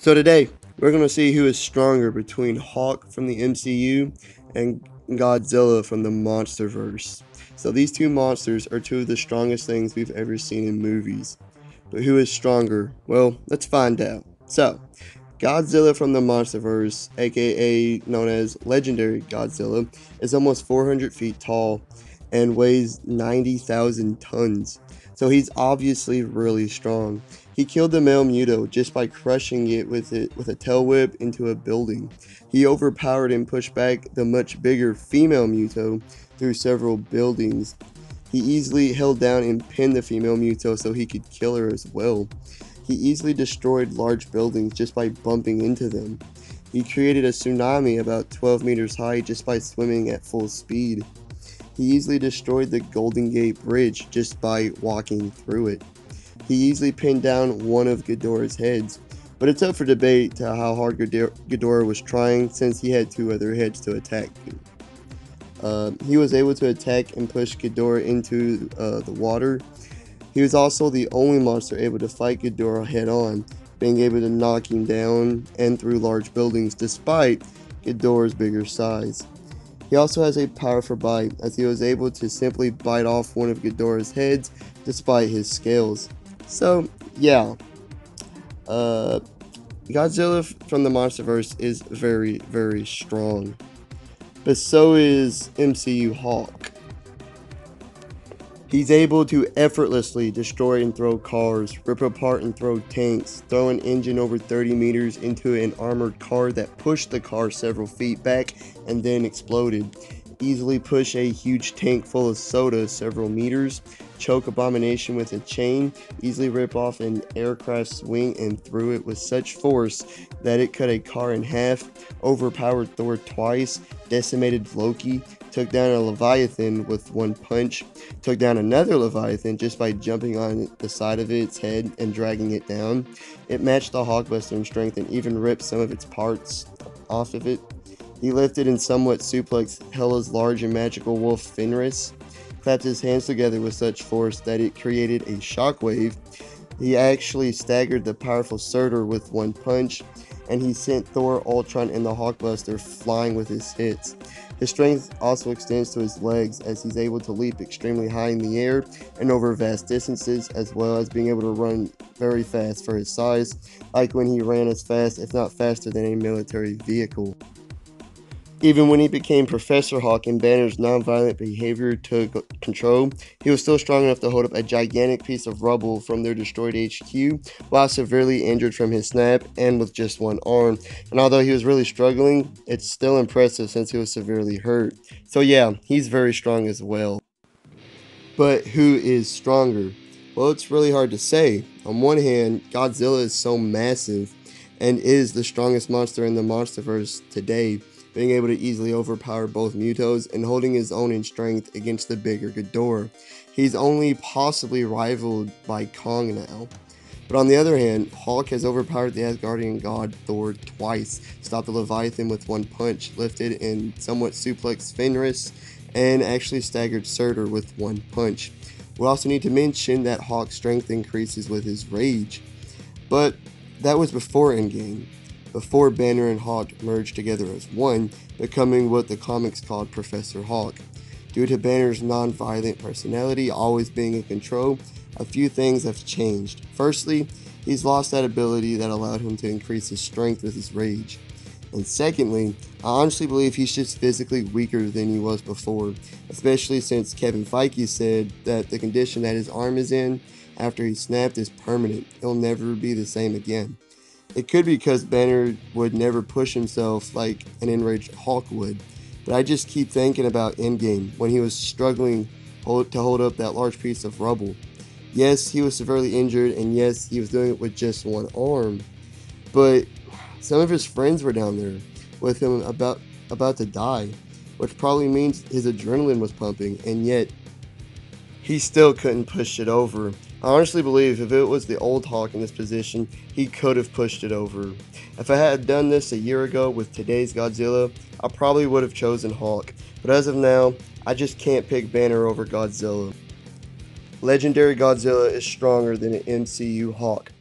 So today, we're going to see who is stronger between Hawk from the MCU and Godzilla from the MONSTERVERSE. So these two monsters are two of the strongest things we've ever seen in movies. But who is stronger? Well, let's find out. So, Godzilla from the MONSTERVERSE, aka known as Legendary Godzilla, is almost 400 feet tall and weighs 90,000 tons. So he's obviously really strong. He killed the male Muto just by crushing it with a tail whip into a building. He overpowered and pushed back the much bigger female Muto through several buildings. He easily held down and pinned the female Muto so he could kill her as well. He easily destroyed large buildings just by bumping into them. He created a tsunami about 12 meters high just by swimming at full speed. He easily destroyed the Golden Gate Bridge just by walking through it. He easily pinned down one of Ghidorah's heads, but it's up for debate to how hard Ghidorah was trying since he had two other heads to attack. He was able to attack and push Ghidorah into the water. He was also the only monster able to fight Ghidorah head-on, being able to knock him down and through large buildings despite Ghidorah's bigger size. He also has a powerful bite, as he was able to simply bite off one of Ghidorah's heads despite his scales. So, yeah. Godzilla from the MONSTERVERSE is very, very strong. But so is MCU Hawk. He's able to effortlessly destroy and throw cars, rip apart and throw tanks, throw an engine over 30 meters into an armored car that pushed the car several feet back and then exploded, easily push a huge tank full of soda several meters, choke Abomination with a chain, easily rip off an aircraft's wing and threw it with such force that it cut a car in half, overpowered Thor twice, decimated Loki, took down a Leviathan with one punch, took down another Leviathan just by jumping on the side of its head and dragging it down. It matched the Hulkbuster in strength and even ripped some of its parts off of it. He lifted and somewhat suplexed Hela's large and magical wolf Fenris, clapped his hands together with such force that it created a shockwave. He actually staggered the powerful Surtur with one punch, and he sent Thor, Ultron, and the Hulkbuster flying with his hits. His strength also extends to his legs, as he's able to leap extremely high in the air and over vast distances, as well as being able to run very fast for his size, like when he ran as fast, if not faster, than a military vehicle. Even when he became Professor Hawk and Banner's non-violent behavior took control, he was still strong enough to hold up a gigantic piece of rubble from their destroyed HQ while severely injured from his snap and with just one arm. And although he was really struggling, it's still impressive since he was severely hurt. So yeah, he's very strong as well. But who is stronger? Well, it's really hard to say. On one hand, Godzilla is so massive and is the strongest monster in the MONSTERVERSE today, being able to easily overpower both Mutos and holding his own in strength against the bigger Ghidorah. He's only possibly rivaled by Kong now. But on the other hand, Hawk has overpowered the Asgardian god Thor twice, stopped the Leviathan with one punch, lifted and somewhat suplexed Fenris, and actually staggered Surtur with one punch. We also need to mention that Hawk's strength increases with his rage. But that was before Endgame, before Banner and Hawk merged together as one, becoming what the comics called Professor Hawk. Due to Banner's non-violent personality always being in control, a few things have changed. Firstly, he's lost that ability that allowed him to increase his strength with his rage. And secondly, I honestly believe he's just physically weaker than he was before, especially since Kevin Feige said that the condition that his arm is in after he snapped is permanent. He'll never be the same again. It could be because Banner would never push himself like an enraged Hulk would, but I just keep thinking about Endgame when he was struggling to hold up that large piece of rubble. Yes, he was severely injured, and yes, he was doing it with just one arm, but some of his friends were down there with him about to die, which probably means his adrenaline was pumping, and yet he still couldn't push it over. I honestly believe if it was the old Hawk in this position, he could have pushed it over. If I had done this a year ago with today's Godzilla, I probably would have chosen Hawk. But as of now, I just can't pick Banner over Godzilla. Legendary Godzilla is stronger than an MCU Hawk.